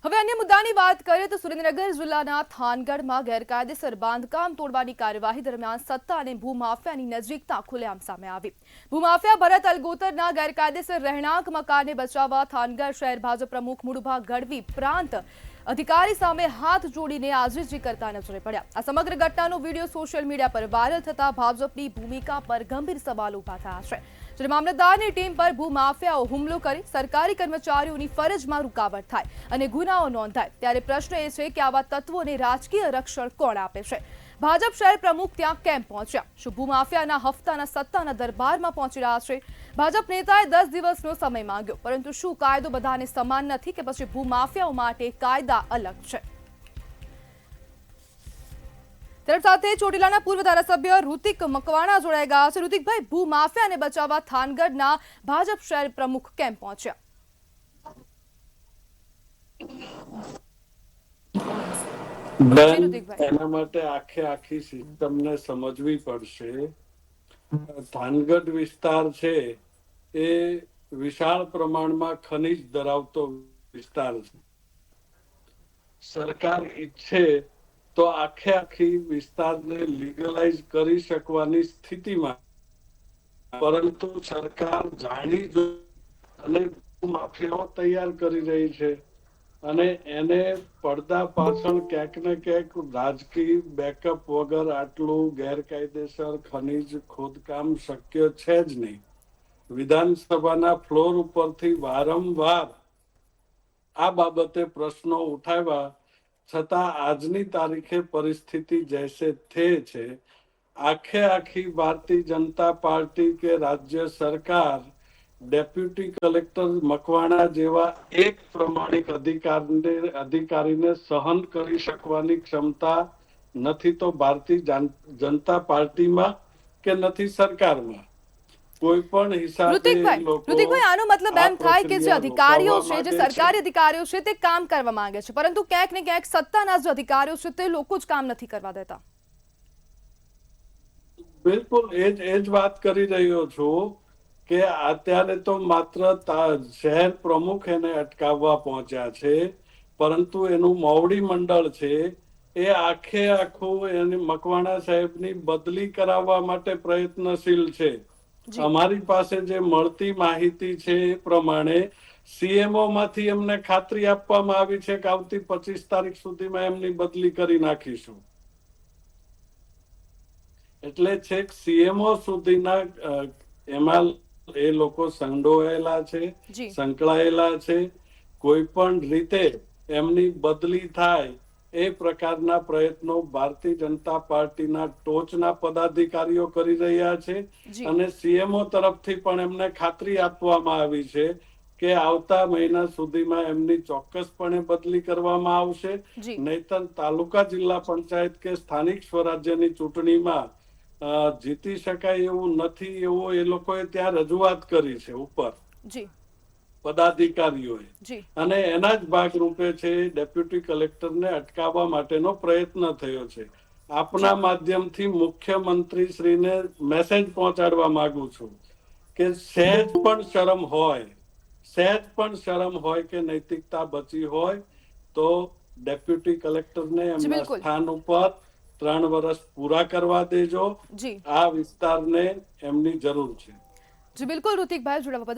હવે અન્ય મુદ્દાની વાત કરીએ તો સુરેન્દ્રનગર જિલ્લાના થાનગઢમાં ગેરકાયદેસર બાંધકામ તોડવાની કાર્યવાહી દરમિયાન સત્તા અને ભૂમાફિયાની નજીકતા ખુલ્લેઆમ સામે આવી। ભૂમાફિયા ભરત અલગોતરના ગેરકાયદેસર રહેણાંક મકાનને બચાવવા થાનગઢ શહેર ભાજપ પ્રમુખ મુળભા ગઢવી પ્રાંત અધિકારી સામે હાથ જોડીને આજીજી કરતા નજરે પડ્યા। આ સમગ્ર ઘટનાનો વિડીયો સોશિયલ મીડિયા પર વાયરલ થતા ભાજપની ભૂમિકા પર ગંભીર સવાલો ઉભા થયા છે। જ્યારે મામલતદારની ટીમ પર ભૂમાફિયાઓ હુમલો કરી સરકારી કર્મચારીઓની ફરજમાં રૂકાવટ થાય અને ગુનાઓ નોંધાય ત્યારે પ્રશ્ન એ છે કે આવા તત્વોને રાજકીય રક્ષણ કોણ આપે છે? ભાજપ શહેર પ્રમુખ ત્યાં કેમ પહોંચ્યા? શું ભૂમાફિયાના હફતાના સત્તાના દરબારમાં પહોંચી રહ્યા છે? ભાજપ નેતાએ 10 દિવસનો સમય માંગ્યો, પરંતુ શું કાયદો બધાને સમાન નથી કે પછી ભૂમાફિયાઓ માટે કાયદા અલગ છે? તેની સાથે ચોટીલાના પૂર્વ ધારાસભ્ય ઋતિક મકવાણા જોડાઈ ગયા છે। ઋતિકભાઈ, ભૂમાફિયાને બચાવવા થાનગઢના ભાજપ શહેર પ્રમુખ કેમ પહોંચ્યા? એના માટે આખી સિસ્ટમને સમજવી પડશે। થાનગઢ વિસ્તાર છે એ વિશાળ પ્રમાણમાં ખનિજ ધરાવતો વિસ્તાર છે। સરકાર ઈચ્છે તો આખી વિસ્તારને લીગલાઇઝ કરી શકવાની સ્થિતિમાં, પરંતુ સરકાર જાણી અને માફિયાઓ તૈયાર કરી રહી છે અને એને પડદા પાછળ ક્યાંક ને ક્યાંક રાજકીય બેકઅપ વગર આટલું ગેરકાયદેસર ખનીજ ખોદકામ શક્ય છે જ નહીં। વિધાનસભાના ફ્લોર ઉપરથી વારંવાર આ બાબતે પ્રશ્નો ઉઠાવ્યા છતાં આજની તારીખે પરિસ્થિતિ જૈસે થે છે। આખી ભારતીય જનતા પાર્ટી કે રાજ્ય સરકાર ડેપ્યુટી કલેક્ટર મકવાણા જેવા એક પ્રમાણિક અધિકારીને સહન કરી શકવાની ક્ષમતા નથી તો ભારતીય જનતા પાર્ટીમાં કે નથી સરકારમાં। કોઈ પણ હિસાબે ઋતિકભાઈ, આનો મતલબ એમ થાય કે જે અધિકારીઓ છે, જે સરકારી અધિકારીઓ છે તે કામ કરવા માંગે છે, પરંતુ ક્યાંક ને ક્યાંક સત્તાના જે અધિકારીઓ છે તે લોકો જ કામ નથી કરવા દેતા। બિલકુલ એ જ વાત કરી રહ્યો છું કે અત્યારે તો માત્ર શહેર પ્રમુખ એને અટકાવવા પહોંચ્યા છે, પરંતુ એનું મોવડી મંડળ છે એ આખું એની મકવાણા સાહેબની બદલી કરાવવા માટે પ્રયત્નશીલ છે। અમારી પાસે જે મળતી માહિતી છે એ પ્રમાણે સીએમઓ માંથી એમને ખાતરી આપવામાં આવી છે કે આવતી 25 તારીખ સુધીમાં એમની બદલી કરી નાખીશું। એટલે છેક સીએમઓ સુધીના એમાં એ લોકો સંડોવાયેલા છે, સંકળાયેલા છે। કોઈ પણ રીતે એમની બદલી થાય એ પ્રકારના પ્રયત્નો ભારતીય જનતા પાર્ટીના ટોચના પદાધિકારીઓ કરી રહ્યા છે અને સીએમઓ તરફથી પણ એમને ખાતરી આપવામાં આવી છે કે આવતા મહિના સુધીમાં એમની ચોક્કસપણે બદલી કરવામાં આવશે। નહીતર તાલુકા જિલ્લા પંચાયત કે સ્થાનિક સ્વરાજ્યની ચૂંટણીમાં જીતી શકાય એવું નથી, એવો એ લોકોએ ત્યાં રજૂઆત કરી છે ઉપર પદાધિકારીઓએ, અને એના જ ભાગરૂપે છે ડેપ્યુટી કલેક્ટરને અટકાવવા માટેનો પ્રયત્ન થયો છે। આપના માધ્યમથી મુખ્યમંત્રી શ્રીને મેસેજ પહોંચાડવા માંગુ છું કે સહેજ પણ શરમ હોય કે નૈતિકતા બચી હોય તો ડેપ્યુટી કલેક્ટરને એમના સ્થાન ઉપર 3 વર્ષ પૂરા કરવા દેજો। આ વિસ્તારને એમની જરૂર છે। જી બિલકુલ ઋતિકભાઈ, જોડાવા બદલ